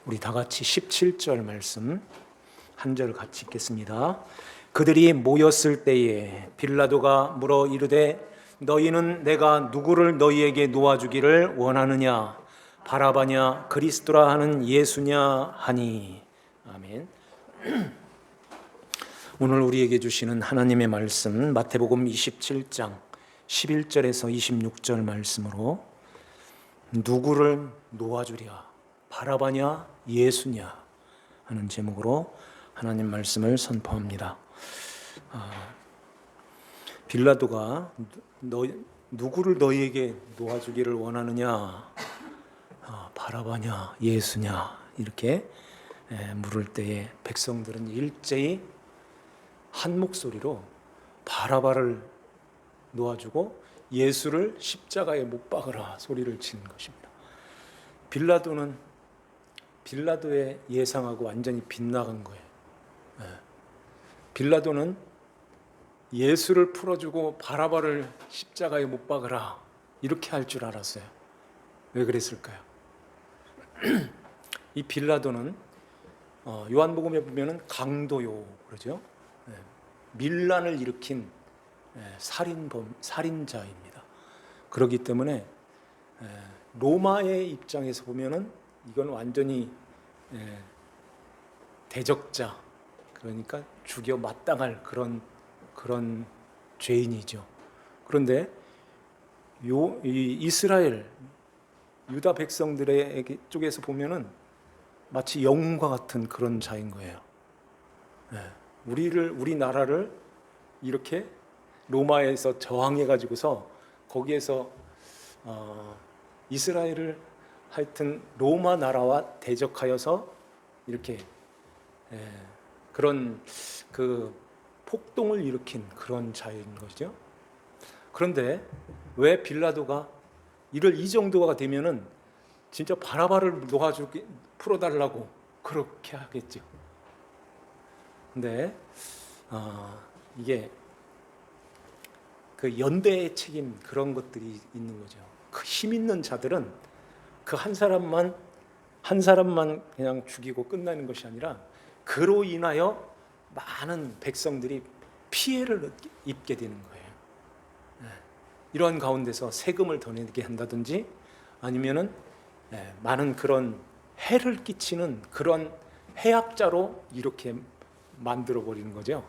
우리 다 같이 17절 말씀 한 절 같이 읽겠습니다. 그들이 모였을 때에 빌라도가 물어 이르되 너희는 내가 누구를 너희에게 놓아주기를 원하느냐 바라바냐 그리스도라 하는 예수냐 하니. 아멘. 오늘 우리에게 주시는 하나님의 말씀 마태복음 27장 11절에서 26절 말씀으로 누구를 놓아주랴 바라바냐 예수냐 하는 제목으로 하나님 말씀을 선포합니다. 빌라도가 누구를 너희에게 놓아주기를 원하느냐 바라바냐 예수냐 이렇게 물을 때에 백성들은 일제히 한 목소리로 바라바를 놓아주고 예수를 십자가에 못 박으라 소리를 치는 것입니다. 빌라도의 예상하고 완전히 빗나간 거예요. 빌라도는 예수를 풀어주고 바라바를 십자가에 못 박으라 이렇게 할 줄 알았어요. 왜 그랬을까요? 이 빌라도는 요한복음에 보면은 강도요 그러죠. 밀란을 일으킨 살인자입니다. 그렇기 때문에 로마의 입장에서 보면은 이건 완전히 대적자, 그러니까 죽여 마땅할 그런 죄인이죠. 그런데 이 이스라엘 유다 백성들의 쪽에서 보면은 마치 영웅과 같은 그런 자인 거예요. 우리 나라를 이렇게 로마에서 저항해 가지고서 거기에서 이스라엘을 하여튼 로마 나라와 대적하여서 이렇게 그런 그 폭동을 일으킨 그런 자인 거죠. 그런데 왜 빌라도가 이 정도가 되면은 진짜 바라바를 놓아주게 풀어달라고 그렇게 하겠죠. 근데 이게 그 연대의 책임 그런 것들이 있는 거죠. 그 힘 있는 자들은 그 한 사람만 그냥 죽이고 끝나는 것이 아니라 그로 인하여 많은 백성들이 피해를 입게 되는 거예요. 이러한 가운데서 세금을 더 내게 한다든지 아니면은 많은 그런 해를 끼치는 그런 해악자로 이렇게 만들어 버리는 거죠.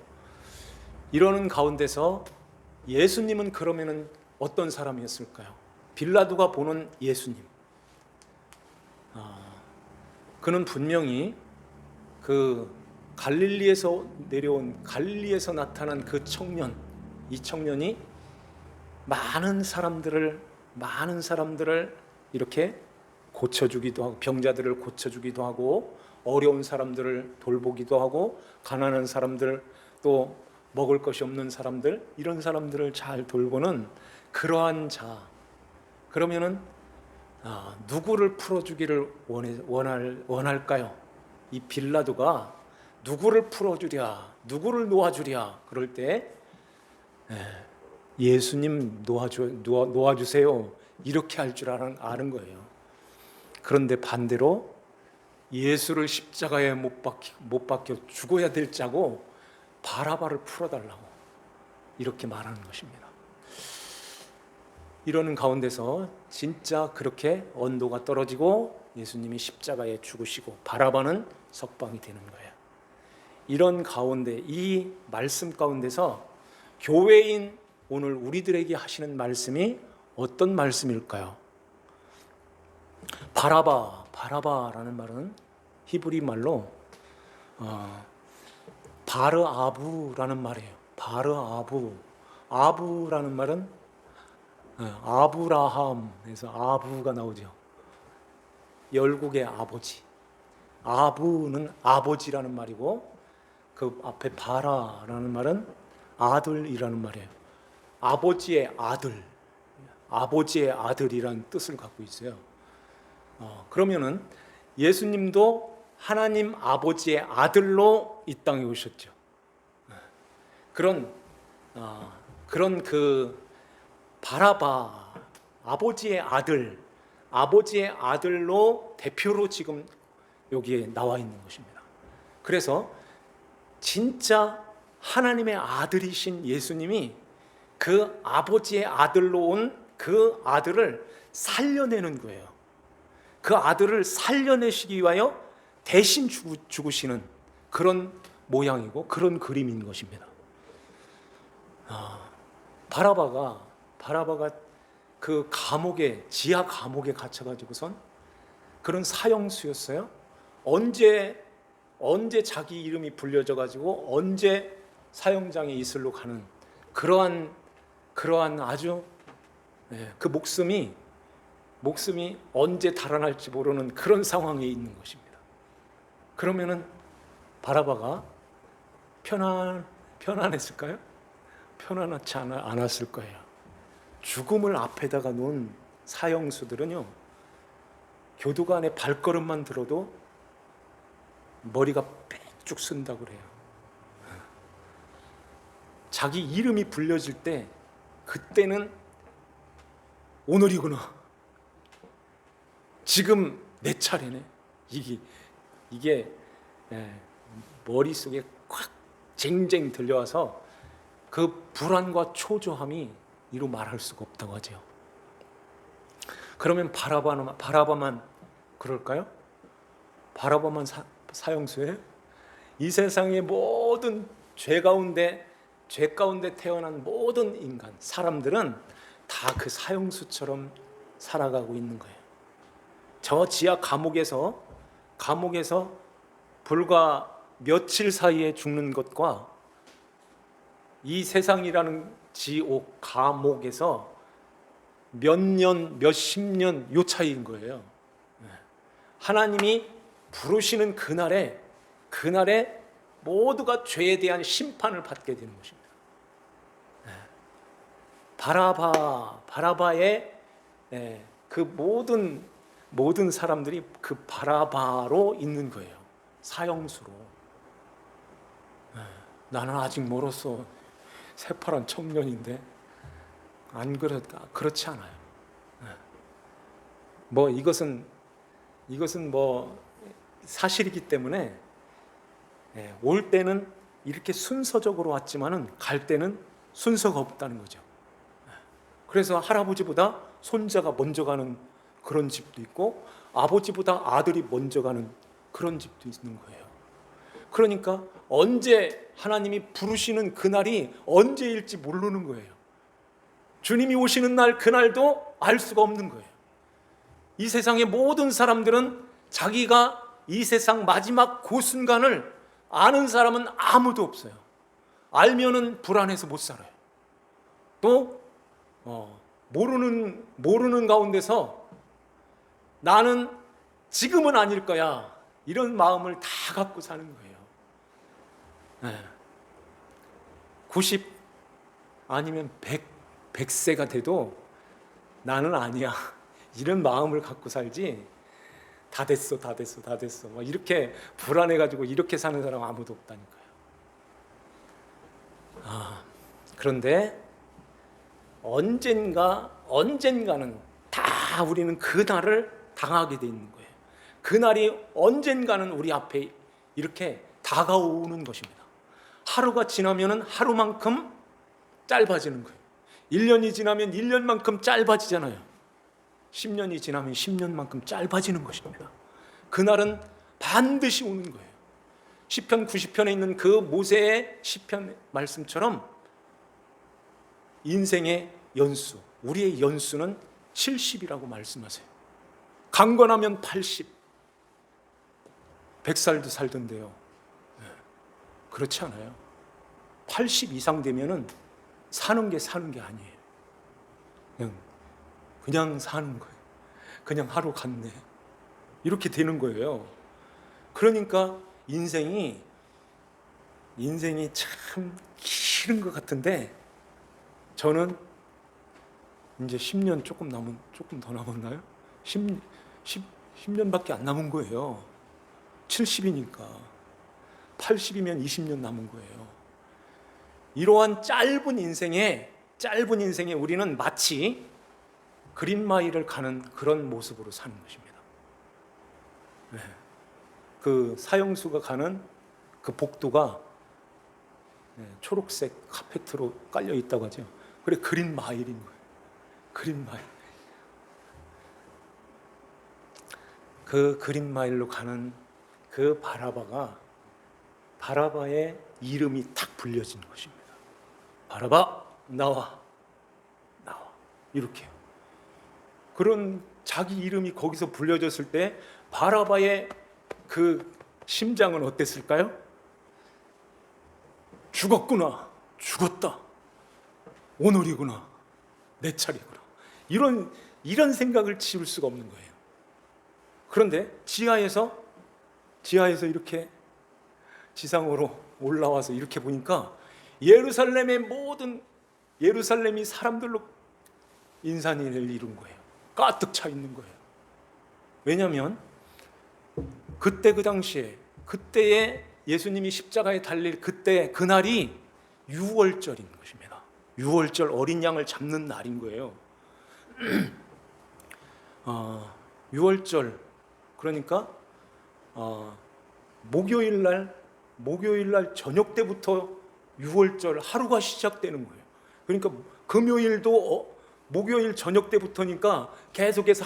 이러는 가운데서 예수님은 그러면은 어떤 사람이었을까요? 빌라도가 보는 예수님. 그는 분명히 그 갈릴리에서 나타난 그 청년, 이 청년이 많은 사람들을 이렇게 고쳐주기도 하고 병자들을 고쳐주기도 하고 어려운 사람들을 돌보기도 하고 가난한 사람들 또 먹을 것이 없는 사람들 이런 사람들을 잘 돌보는 그러한 자. 그러면은 누구를 풀어주기를 원할까요? 이 빌라도가 누구를 풀어주랴 누구를 놓아주랴 그럴 때 예수님 놓아주세요 이렇게 할 줄 아는 거예요. 그런데 반대로 예수를 십자가에 못 박혀 죽어야 될 자고 바라바를 풀어달라고 이렇게 말하는 것입니다. 이러는 가운데서 진짜 그렇게 언도가 떨어지고 예수님이 십자가에 죽으시고 바라바는 석방이 되는 거예요. 이런 가운데 이 말씀 가운데서 교회인 오늘 우리들에게 하시는 말씀이 어떤 말씀일까요? 바라바라는 말은 히브리 말로 바르아부라는 말이에요. 아부라는 말은 아브라함에서 아부가 나오죠. 열국의 아버지. 아부는 아버지라는 말이고 그 앞에 바라라는 말은 아들이라는 말이에요. 아버지의 아들이라는 뜻을 갖고 있어요. 그러면은 예수님도 하나님 아버지의 아들로 이 땅에 오셨죠. 그런 그 바라바 아버지의 아들로 대표로 지금 여기에 나와 있는 것입니다. 그래서 진짜 하나님의 아들이신 예수님이 그 아버지의 아들로 온 그 아들을 살려내는 거예요. 그 아들을 살려내시기 위하여 대신 죽으시는 그런 모양이고 그런 그림인 것입니다. 바라바가 그 감옥에, 지하 감옥에 갇혀가지고선 그런 사형수였어요. 언제 자기 이름이 불려져가지고 언제 사형장에 이슬로 가는 그러한 아주 그 목숨이 언제 달아날지 모르는 그런 상황에 있는 것입니다. 그러면은 바라바가 편안했을까요? 편안하지 않았을 거예요. 죽음을 앞에다가 놓은 사형수들은요, 교도관의 발걸음만 들어도 머리가 빽쭉 쓴다고 그래요. 자기 이름이 불려질 때 그때는 오늘이구나, 지금 내 차례네, 이게 머릿속에 콱 쟁쟁 들려와서 그 불안과 초조함이 이루 말할 수가 없다고 하죠. 그러면 바라바만 그럴까요? 바라바만 사형수예요? 이 세상의 모든 죄 가운데 태어난 모든 인간, 사람들은 다 그 사형수처럼 살아가고 있는 거예요. 저 지하 감옥에서 불과 며칠 사이에 죽는 것과 이 세상이라는 지옥 감옥에서 몇 년, 몇십 년 요 차이인 거예요. 하나님이 부르시는 그날에 모두가 죄에 대한 심판을 받게 되는 것입니다. 바라바의 그 모든 사람들이 그 바라바로 있는 거예요. 사형수로. 나는 아직 멀었어. 새파란 청년인데. 안 그렇지 않아요. 뭐 이것은 뭐 사실이기 때문에 올 때는 이렇게 순서적으로 왔지만은 갈 때는 순서가 없다는 거죠. 그래서 할아버지보다 손자가 먼저 가는 그런 집도 있고 아버지보다 아들이 먼저 가는 그런 집도 있는 거예요. 그러니까 언제 하나님이 부르시는 그날이 언제일지 모르는 거예요. 주님이 오시는 날, 그날도 알 수가 없는 거예요. 이 세상의 모든 사람들은 자기가 이 세상 마지막 그 순간을 아는 사람은 아무도 없어요. 알면은 불안해서 못 살아요. 또 모르는 가운데서 나는 지금은 아닐 거야, 이런 마음을 다 갖고 사는 거예요. 90 아니면 100세가 돼도 나는 아니야, 이런 마음을 갖고 살지, 다 됐어 뭐 이렇게 불안해가지고 이렇게 사는 사람 아무도 없다니까요. 그런데 언젠가는 다 우리는 그날을 당하게 돼 있는 거예요. 그날이 언젠가는 우리 앞에 이렇게 다가오는 것입니다. 하루가 지나면 하루만큼 짧아지는 거예요. 1년이 지나면 1년만큼 짧아지잖아요. 10년이 지나면 10년만큼 짧아지는 것입니다. 그날은 반드시 오는 거예요. 시편 90편에 있는 그 모세의 시편 말씀처럼 인생의 연수, 우리의 연수는 70이라고 말씀하세요. 강건하면 80, 100살도 살던데요. 그렇지 않아요. 80 이상 되면은 사는 게 아니에요. 그냥 사는 거예요. 그냥 하루 갔네, 이렇게 되는 거예요. 그러니까 인생이 참 길은 것 같은데, 저는 이제 10년 조금 더 남았나요? 10년밖에 안 남은 거예요. 70이니까 80이면 20년 남은 거예요. 이러한 짧은 인생에 우리는 마치 그린마일을 가는 그런 모습으로 사는 것입니다. 그 사형수가 가는 그 복도가 초록색 카페트로 깔려 있다고 하죠. 그래, 그린 마일인 거예요. 그린 마일. 그 그린 마일로 가는 그 바라바의 이름이 탁 불려진 것입니다. 바라바, 나와, 나와. 이렇게요. 그런 자기 이름이 거기서 불려졌을 때 바라바의 그 심장은 어땠을까요? 죽었구나, 죽었다, 오늘이구나, 내 차례구나. 이런 생각을 지울 수가 없는 거예요. 그런데 지하에서 이렇게 지상으로 올라와서 이렇게 보니까 예루살렘이 사람들로 인산인해를 이룬 거예요. 가득 차 있는 거예요. 왜냐하면 그때 그 당시에 그때에 예수님이 십자가에 달릴 그날이 유월절인 것입니다. 유월절 어린 양을 잡는 날인 거예요. 유월절 그러니까 목요일 날 저녁 때부터 유월절 하루가 시작되는 거예요. 그러니까 금요일도 목요일 저녁 때부터니까 계속해서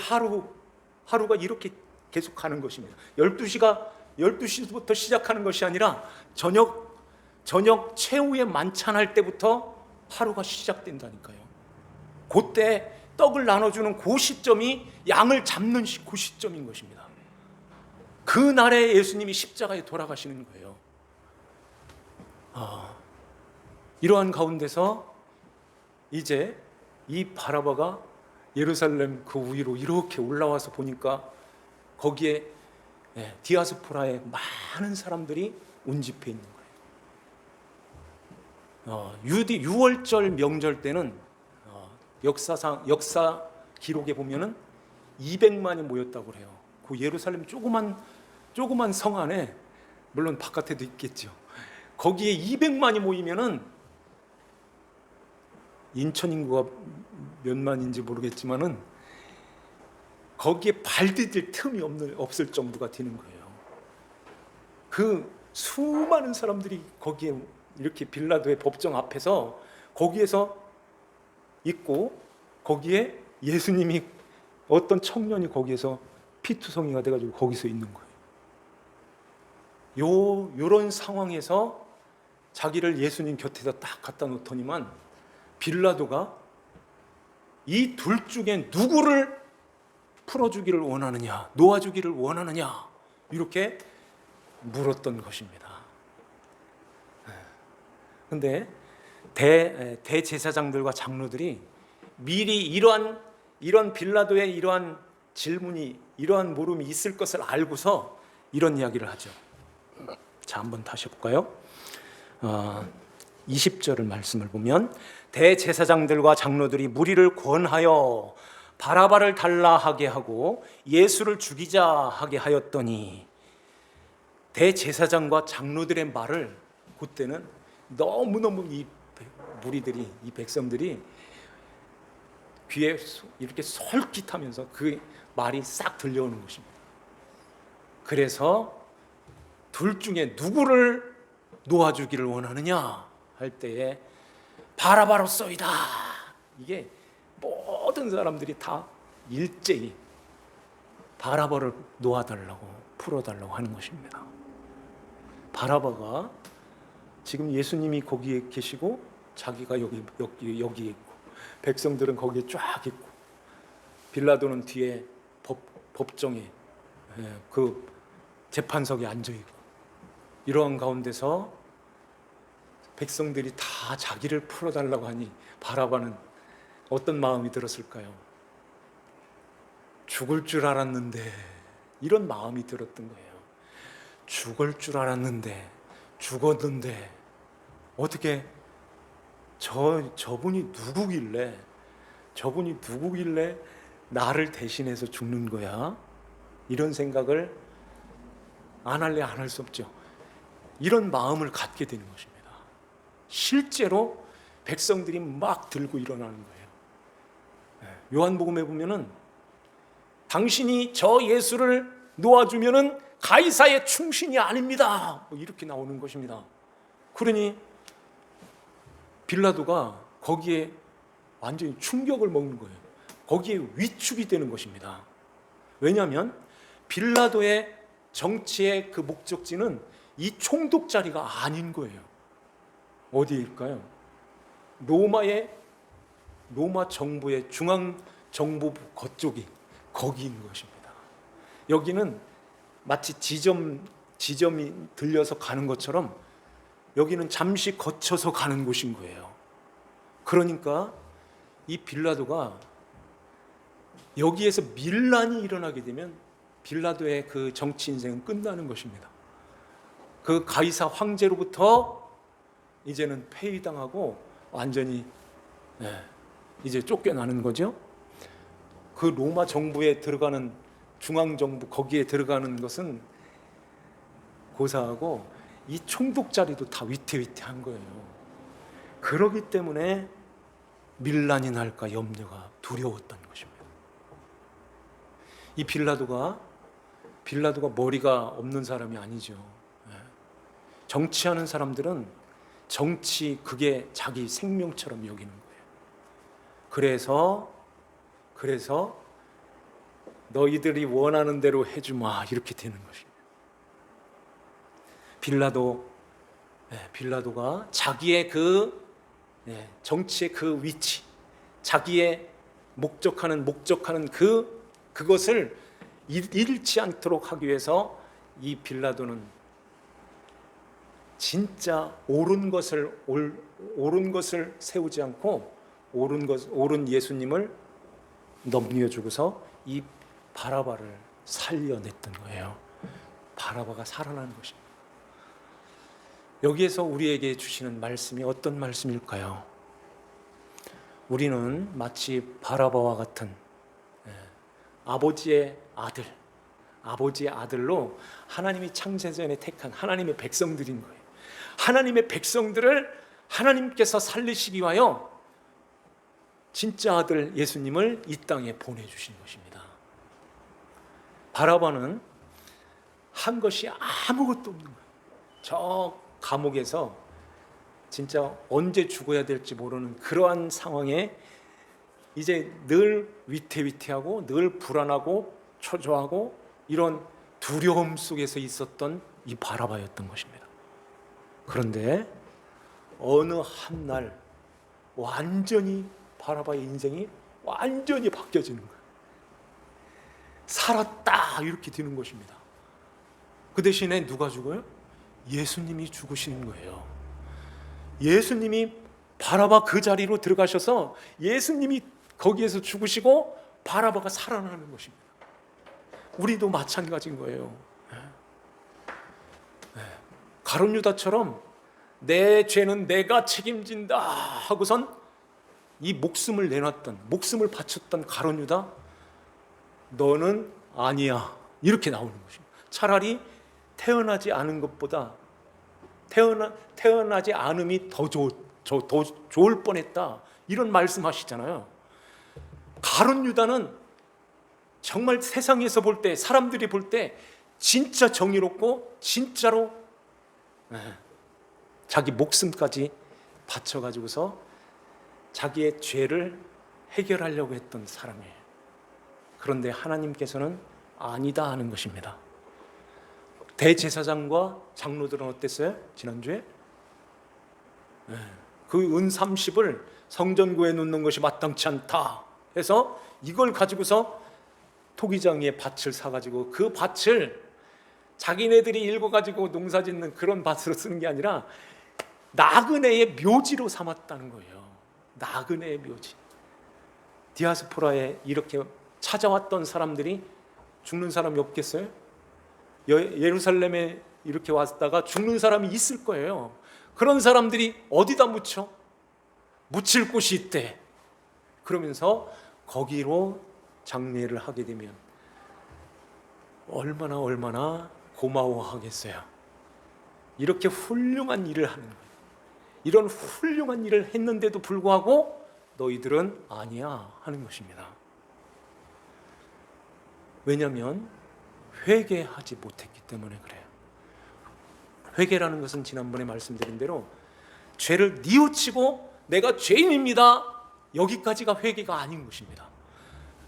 하루가 이렇게 계속 가는 것입니다. 12시부터 시작하는 것이 아니라 저녁 최후의 만찬할 때부터 하루가 시작된다니까요. 그때 떡을 나눠주는 그 시점이 양을 잡는 그 시점인 것입니다. 그 날에 예수님이 십자가에 돌아가시는 거예요. 이러한 가운데서 이제 이 바라바가 예루살렘 그 위로 이렇게 올라와서 보니까 거기에 디아스포라의 많은 사람들이 운집해 있는 거예요. 유월절 명절 때는 역사 기록에 보면은 200만이 모였다고 그래요. 그 예루살렘 조그만 성 안에, 물론 바깥에도 있겠죠. 거기에 200만이 모이면은 인천 인구가 몇 만인지 모르겠지만은 거기에 발 디딜 틈이 없을 정도가 되는 거예요. 그 수많은 사람들이 거기에 이렇게 빌라도의 법정 앞에서 거기에서 있고, 거기에 예수님이 어떤 청년이 거기에서 피투성이가 돼가지고 거기서 있는 거예요. 요런 상황에서 자기를 예수님 곁에다 딱 갖다 놓더니만 빌라도가 이 둘 중에 누구를 풀어주기를 원하느냐, 놓아주기를 원하느냐, 이렇게 물었던 것입니다. 그런데 대제사장들과 장로들이 미리 이런 빌라도의 이러한 질문이, 이러한 물음이 있을 것을 알고서 이런 이야기를 하죠. 자, 한번 다시 볼까요? 20절을 말씀을 보면, 대제사장들과 장로들이 무리를 권하여 바라바를 달라 하게 하고 예수를 죽이자 하게 하였더니, 대제사장과 장로들의 말을 그때는 너무너무 이 무리들이, 이 백성들이 귀에 이렇게 솔깃하면서 그 말이 싹 들려오는 것입니다. 그래서 둘 중에 누구를 놓아주기를 원하느냐 할 때에 바라바로소이다. 이게 모든 사람들이 다 일제히 바라바를 놓아달라고, 풀어달라고 하는 것입니다. 바라바가 지금 예수님이 거기에 계시고 자기가 여기에 있고 백성들은 거기에 쫙 있고 빌라도는 뒤에 법정에 그 재판석에 앉아 있고, 이러한 가운데서 백성들이 다 자기를 풀어달라고 하니 바라바는 어떤 마음이 들었을까요? 죽을 줄 알았는데, 이런 마음이 들었던 거예요. 죽을 줄 알았는데, 죽었는데 어떻게 저분이 누구길래 나를 대신해서 죽는 거야? 이런 생각을 안 할 수 없죠. 이런 마음을 갖게 되는 것입니다. 실제로 백성들이 막 들고 일어나는 거예요. 요한복음에 보면은 당신이 저 예수를 놓아주면은 가이사의 충신이 아닙니다. 뭐 이렇게 나오는 것입니다. 그러니 빌라도가 거기에 완전히 충격을 먹는 거예요. 거기에 위축이 되는 것입니다. 왜냐하면 빌라도의 정치의 그 목적지는 이 총독자리가 아닌 거예요. 어디일까요? 로마 정부의 중앙정부부 거쪽이 거기인 것입니다. 여기는 마치 지점이 들려서 가는 것처럼 여기는 잠시 거쳐서 가는 곳인 거예요. 그러니까 이 빌라도가 여기에서 밀란이 일어나게 되면 빌라도의 그 정치 인생은 끝나는 것입니다. 그 가이사 황제로부터 이제는 폐위당하고 완전히 이제 쫓겨나는 거죠. 그 로마 정부에 들어가는 중앙정부 거기에 들어가는 것은 고사하고 이 총독 자리도 다 위태위태한 거예요. 그러기 때문에 밀란이 날까 염려가 두려웠던 것입니다. 이 빌라도가 머리가 없는 사람이 아니죠. 정치하는 사람들은 정치 그게 자기 생명처럼 여기는 거예요. 그래서 너희들이 원하는 대로 해주마 이렇게 되는 것입니다. 빌라도가 자기의 그 정치의 그 위치, 자기의 목적하는 그것을 잃지 않도록 하기 위해서 이 빌라도는 진짜 옳은 것을 세우지 않고 옳은 예수님을 넘겨주고서 이 바라바를 살려냈던 거예요. 바라바가 살아나는 것입니다. 여기에서 우리에게 주시는 말씀이 어떤 말씀일까요? 우리는 마치 바라바와 같은 아버지의 아들로 하나님이 창세전에 택한 하나님의 백성들인 거예요. 하나님의 백성들을 하나님께서 살리시기 위하여 진짜 아들 예수님을 이 땅에 보내주신 것입니다. 바라바는 한 것이 아무것도 없는 거예요. 저 감옥에서 진짜 언제 죽어야 될지 모르는 그러한 상황에 이제 늘 위태위태하고 늘 불안하고 초조하고 이런 두려움 속에서 있었던 이 바라바였던 것입니다. 그런데 어느 한날 완전히 바라바의 인생이 완전히 바뀌어지는 거예요. 살았다 이렇게 되는 것입니다. 그 대신에 누가 죽어요? 예수님이 죽으시는 거예요. 예수님이 바라바 그 자리로 들어가셔서 예수님이 거기에서 죽으시고 바라바가 살아나는 것입니다. 우리도 마찬가지인 거예요. 가룟 유다처럼 내 죄는 내가 책임진다 하고선 이 목숨을 목숨을 바쳤던 가룟 유다, 너는 아니야 이렇게 나오는 것입니다. 차라리 태어나지 않은 것보다 태어나지 않음이 더 좋을 뻔했다 이런 말씀하시잖아요. 가룟 유다는 정말 세상에서 볼 때, 사람들이 볼 때 진짜 정의롭고 진짜로 자기 목숨까지 바쳐가지고서 자기의 죄를 해결하려고 했던 사람이에요. 그런데 하나님께서는 아니다 하는 것입니다. 대제사장과 장로들은 어땠어요? 지난주에 그 은 30을 성전구에 놓는 것이 마땅치 않다 해서 이걸 가지고서 토기장이의 밭을 사가지고 그 밭을 자기네들이 읽어가지고 농사짓는 그런 밭으로 쓰는 게 아니라 나그네의 묘지로 삼았다는 거예요. 나그네의 묘지. 디아스포라에 이렇게 찾아왔던 사람들이 죽는 사람이 없겠어요? 예루살렘에 이렇게 왔다가 죽는 사람이 있을 거예요. 그런 사람들이 어디다 묻힐 곳이 있대. 그러면서 거기로 장례를 하게 되면 얼마나 고마워하겠어요. 이렇게 훌륭한 일을 하는 거예요. 이런 훌륭한 일을 했는데도 불구하고 너희들은 아니야 하는 것입니다. 왜냐하면 회개하지 못했기 때문에 그래요. 회개라는 것은 지난번에 말씀드린 대로 죄를 뉘우치고 내가 죄인입니다, 여기까지가 회개가 아닌 것입니다.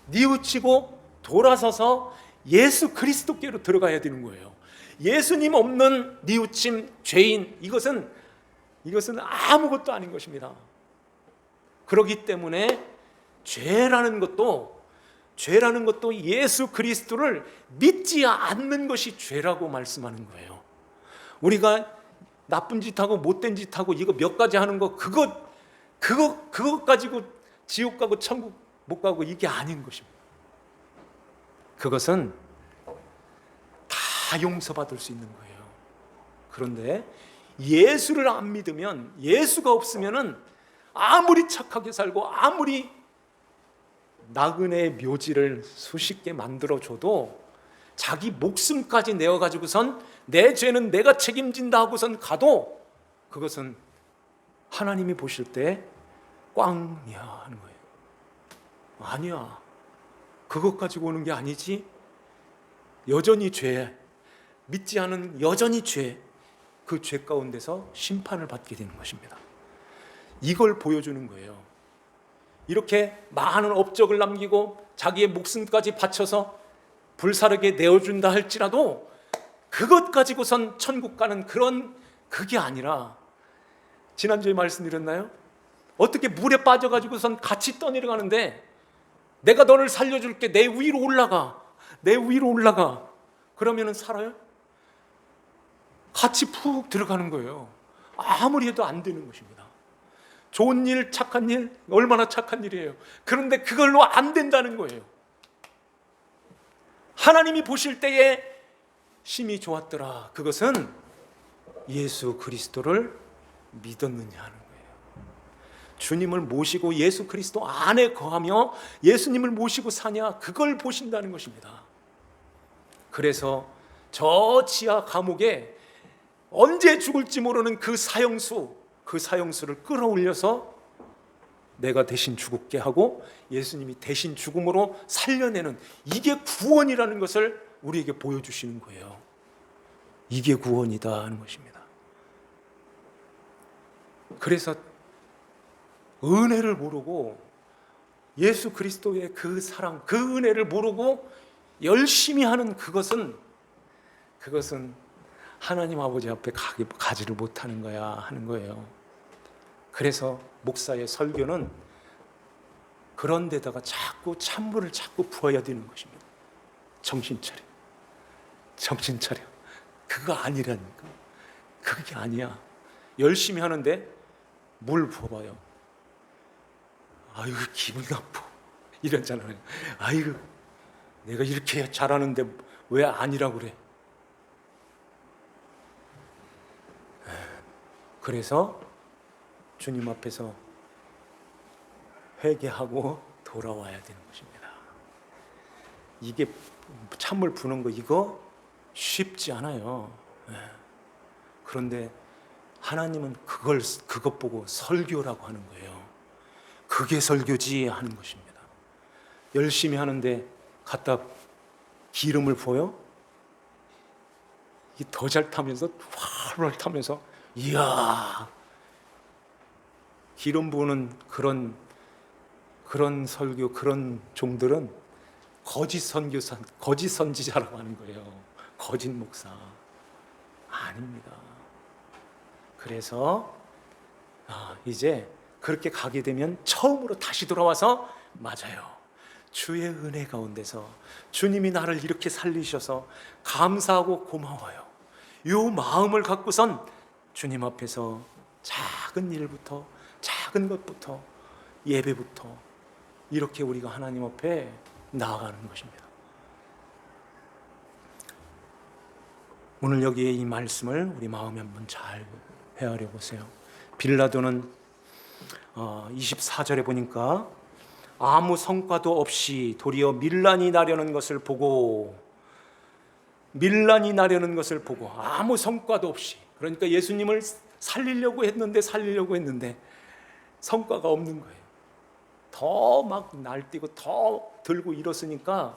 뉘우치고 돌아서서 예수 그리스도께로 들어가야 되는 거예요. 예수님 없는 뉘우침, 죄인, 이것은 아무것도 아닌 것입니다. 그렇기 때문에 죄라는 것도 예수 그리스도를 믿지 않는 것이 죄라고 말씀하는 거예요. 우리가 나쁜 짓하고 못된 짓하고 이거 몇 가지 하는 거, 그것 가지고 지옥 가고 천국 못 가고 이게 아닌 것입니다. 그것은 다 용서받을 수 있는 거예요. 그런데 예수를 안 믿으면, 예수가 없으면은 아무리 착하게 살고 아무리 나그네의 묘지를 수십 개 만들어줘도 자기 목숨까지 내어가지고선 내 죄는 내가 책임진다 하고선 가도 그것은 하나님이 보실 때 꽝이야 하는 거예요. 아니야, 그것 가지고 오는 게 아니지. 여전히 죄, 믿지 않은 여전히 죄, 그 죄 가운데서 심판을 받게 되는 것입니다. 이걸 보여주는 거예요. 이렇게 많은 업적을 남기고 자기의 목숨까지 바쳐서 불사르게 내어준다 할지라도 그것 가지고선 천국 가는 그게 아니라, 지난주에 말씀드렸나요? 어떻게 물에 빠져가지고선 같이 떠내려가는데 내가 너를 살려줄게, 내 위로 올라가, 내 위로 올라가, 그러면은 살아요? 같이 푹 들어가는 거예요. 아무리 해도 안 되는 것입니다. 좋은 일, 착한 일, 얼마나 착한 일이에요. 그런데 그걸로 안 된다는 거예요. 하나님이 보실 때에 심히 좋았더라, 그것은 예수 그리스도를 믿었느냐 하는 거예요. 주님을 모시고 예수 그리스도 안에 거하며 예수님을 모시고 사냐, 그걸 보신다는 것입니다. 그래서 저 지하 감옥에 언제 죽을지 모르는 그 사형수를 끌어올려서 내가 대신 죽게 하고 예수님이 대신 죽음으로 살려내는, 이게 구원이라는 것을 우리에게 보여주시는 거예요. 이게 구원이다 하는 것입니다. 그래서 은혜를 모르고, 예수 그리스도의 그 사랑, 그 은혜를 모르고 열심히 하는 그것은 하나님 아버지 앞에 가지를 못하는 거야 하는 거예요. 그래서 목사의 설교는 그런 데다가 자꾸 찬물을 자꾸 부어야 되는 것입니다. 정신 차려. 그거 아니라니까. 그게 아니야. 열심히 하는데 물 부어봐요. 아이고 기분 나빠 이랬잖아요. 아이고 내가 이렇게 잘하는데 왜 아니라고 그래. 그래서 주님 앞에서 회개하고 돌아와야 되는 것입니다. 이게 찬물 부는 거 이거 쉽지 않아요. 그런데 하나님은 그것 보고 설교라고 하는 거예요. 그게 설교지 하는 것입니다. 열심히 하는데 갖다 기름을 부어요? 이게 더 잘 타면서 활활 타면서, 이야, 기름 부는 그런 설교, 그런 종들은 거짓 선교사, 거짓 선지자라고 하는 거예요. 거짓 목사 아닙니다. 그래서 이제 그렇게 가게 되면 처음으로 다시 돌아와서, 맞아요, 주의 은혜 가운데서 주님이 나를 이렇게 살리셔서 감사하고 고마워요, 이 마음을 갖고선 주님 앞에서 작은 일부터, 작은 것부터, 예배부터 이렇게 우리가 하나님 앞에 나아가는 것입니다. 오늘 여기에 이 말씀을 우리 마음에 한번 잘 헤아려 보세요. 빌라도는 24절에 보니까 아무 성과도 없이 도리어 밀란이 나려는 것을 보고 아무 성과도 없이, 그러니까 예수님을 살리려고 했는데 성과가 없는 거예요. 더 막 날뛰고 더 들고 일었으니까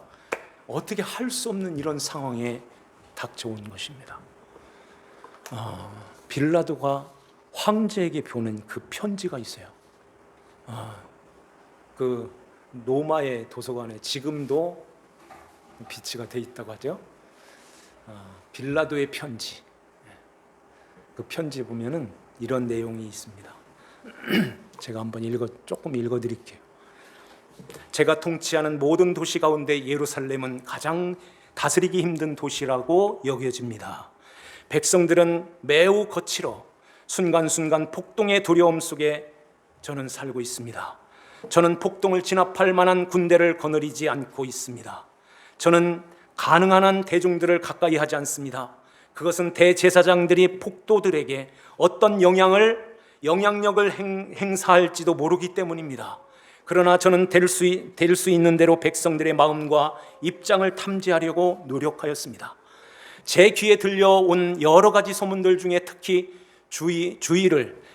어떻게 할 수 없는 이런 상황에 닥쳐온 것입니다. 빌라도가 황제에게 보낸 그 편지가 있어요. 그 로마의 도서관에 지금도 비치가 돼 있다고 하죠. 빌라도의 편지. 그 편지에 보면은 이런 내용이 있습니다. 제가 한번 조금 읽어드릴게요. 제가 통치하는 모든 도시 가운데 예루살렘은 가장 다스리기 힘든 도시라고 여겨집니다. 백성들은 매우 거칠어 순간순간 폭동의 두려움 속에 저는 살고 있습니다. 저는 폭동을 진압할 만한 군대를 거느리지 않고 있습니다. 저는 가능한 한 대중들을 가까이 하지 않습니다. 그것은 대제사장들이 폭도들에게 어떤 영향력을 행사할지도 모르기 때문입니다. 그러나 저는 될 수 있는 대로 백성들의 마음과 입장을 탐지하려고 노력하였습니다. 제 귀에 들려온 여러 가지 소문들 중에 특히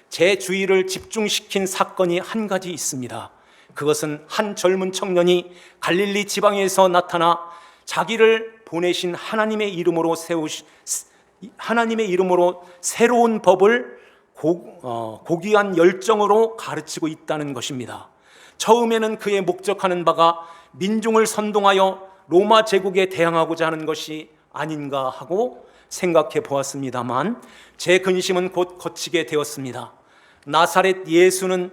제 주의를 집중시킨 사건이 한 가지 있습니다. 그것은 한 젊은 청년이 갈릴리 지방에서 나타나 자기를 보내신 하나님의 이름으로 새로운 법을 고귀한 열정으로 가르치고 있다는 것입니다. 처음에는 그의 목적하는 바가 민중을 선동하여 로마 제국에 대항하고자 하는 것이 아닌가 하고 생각해 보았습니다만 제 근심은 곧 거치게 되었습니다. 나사렛 예수는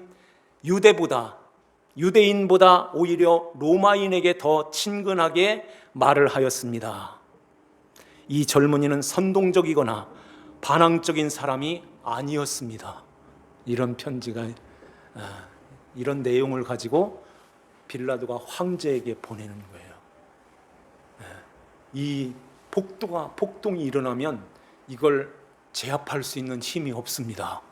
유대인보다 오히려 로마인에게 더 친근하게 말을 하였습니다. 이 젊은이는 선동적이거나 반항적인 사람이 아니었습니다. 이런 편지가 이런 내용을 가지고 빌라도가 황제에게 보내는 거예요. 이 폭동이 일어나면 이걸 제압할 수 있는 힘이 없습니다.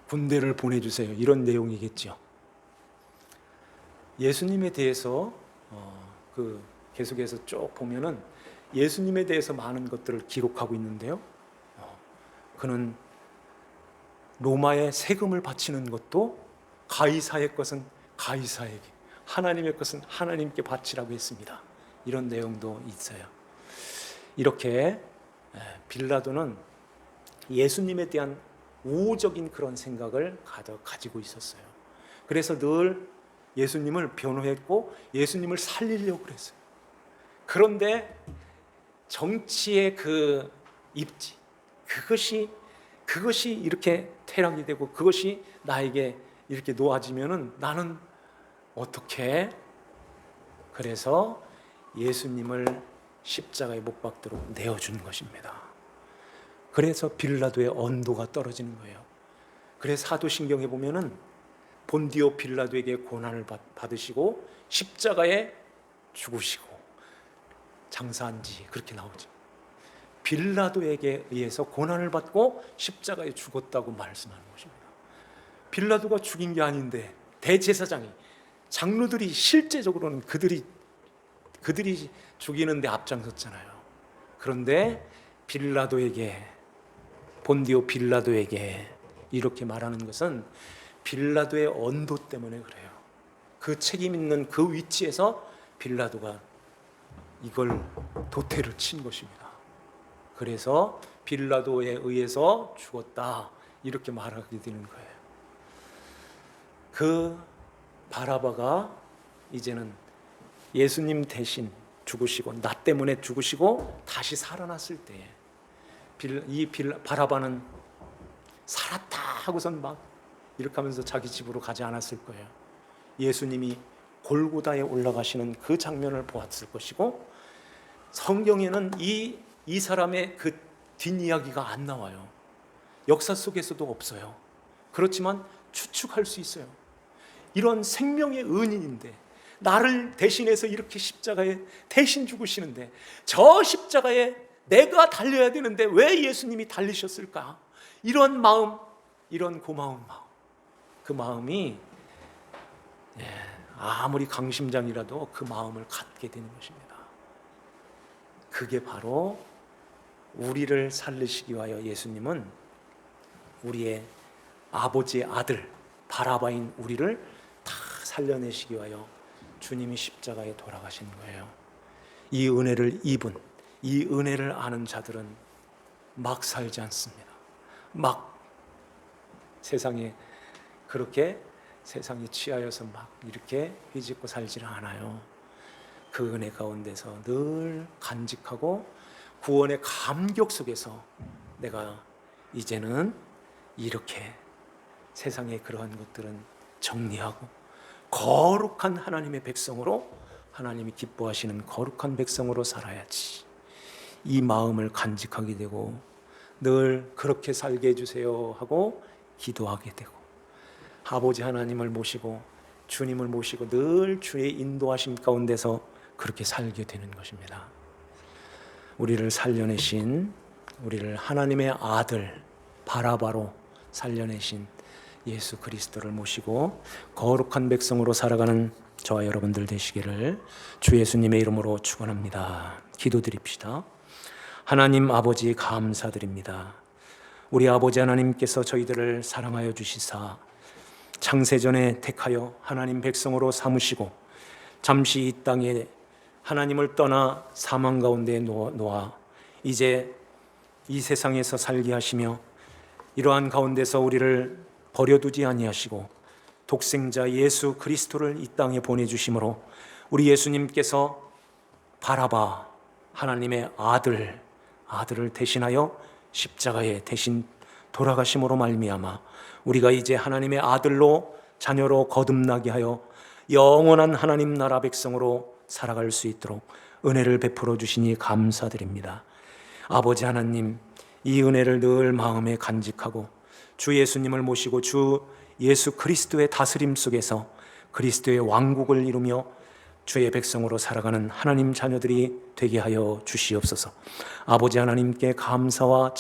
군대를 보내주세요. 이런 내용이겠죠. 예수님에 대해서 계속해서 쭉 보면은 예수님에 대해서 많은 것들을 기록하고 있는데요. 그는 로마에 세금을 바치는 것도 가이사의 것은 가이사에게, 하나님의 것은 하나님께 바치라고 했습니다. 이런 내용도 있어요. 이렇게 빌라도는 예수님에 대한 우호적인 그런 생각을 가지고 있었어요. 그래서 늘 예수님을 변호했고 예수님을 살리려고 그랬어요. 그런데 정치의 그 입지, 그것이 이렇게 퇴락이 되고 그것이 나에게 이렇게 놓아지면은 나는 어떻게? 그래서 예수님을 십자가에 못 박도록 내어준 것입니다. 그래서 빌라도의 언도가 떨어지는 거예요. 그래서 사도신경에 보면은 본디오 빌라도에게 고난을 받으시고 십자가에 죽으시고 장사한 지 그렇게 나오죠. 빌라도에게 의해서 고난을 받고 십자가에 죽었다고 말씀하는 것입니다. 빌라도가 죽인 게 아닌데 대제사장이, 장로들이 실제적으로는 그들이 죽이는데 앞장섰잖아요. 그런데 본디오 빌라도에게 이렇게 말하는 것은 빌라도의 언도 때문에 그래요. 그 책임 있는 그 위치에서 빌라도가 이걸 도태를 친 것입니다. 그래서 빌라도에 의해서 죽었다 이렇게 말하게 되는 거예요. 그 바라바가 이제는 예수님 대신 죽으시고 나 때문에 죽으시고 다시 살아났을 때에 바라바는 살았다 하고선 막 이렇게 하면서 자기 집으로 가지 않았을 거예요. 예수님이 골고다에 올라가시는 그 장면을 보았을 것이고, 성경에는 이 사람의 그 뒷이야기가 안 나와요. 역사 속에서도 없어요. 그렇지만 추측할 수 있어요. 이런 생명의 은인인데 나를 대신해서 이렇게 십자가에 대신 죽으시는데 저 십자가에 내가 달려야 되는데 왜 예수님이 달리셨을까? 이런 마음, 이런 고마운 마음, 그 마음이 아무리 강심장이라도 그 마음을 갖게 되는 것입니다. 그게 바로 우리를 살리시기 위하여 예수님은 우리의 아버지의 아들 바라바인 우리를 다 살려내시기 위하여 주님이 십자가에 돌아가신 거예요. 이 은혜를 입은, 이 은혜를 아는 자들은 막 살지 않습니다. 막 세상에 그렇게 세상에 취하여서 막 이렇게 휘짓고 살지를 않아요. 그 은혜 가운데서 늘 간직하고 구원의 감격 속에서 내가 이제는 이렇게 세상의 그러한 것들은 정리하고 거룩한 하나님의 백성으로, 하나님이 기뻐하시는 거룩한 백성으로 살아야지, 이 마음을 간직하게 되고 늘 그렇게 살게 해주세요 하고 기도하게 되고, 아버지 하나님을 모시고 주님을 모시고 늘 주의 인도하심 가운데서 그렇게 살게 되는 것입니다. 우리를 살려내신, 우리를 하나님의 아들 바라바로 살려내신 예수 그리스도를 모시고 거룩한 백성으로 살아가는 저와 여러분들 되시기를 주 예수님의 이름으로 축원합니다. 기도드립시다. 하나님 아버지 감사드립니다. 우리 아버지 하나님께서 저희들을 사랑하여 주시사 창세전에 택하여 하나님 백성으로 삼으시고 잠시 이 땅에 하나님을 떠나 사망 가운데 놓아 이제 이 세상에서 살게 하시며 이러한 가운데서 우리를 버려두지 아니하시고 독생자 예수 그리스도를 이 땅에 보내주심으로 우리 예수님께서 바라바 하나님의 아들을 대신하여 십자가에 대신 돌아가심으로 말미암아 우리가 이제 하나님의 아들로 자녀로 거듭나게 하여 영원한 하나님 나라 백성으로 살아갈 수 있도록 은혜를 베풀어 주시니 감사드립니다. 아버지 하나님, 이 은혜를 늘 마음에 간직하고 주 예수님을 모시고 주 예수 그리스도의 다스림 속에서 그리스도의 왕국을 이루며 주의 백성으로 살아가는 하나님 자녀들이 되게 하여 주시옵소서. 아버지 하나님께 감사와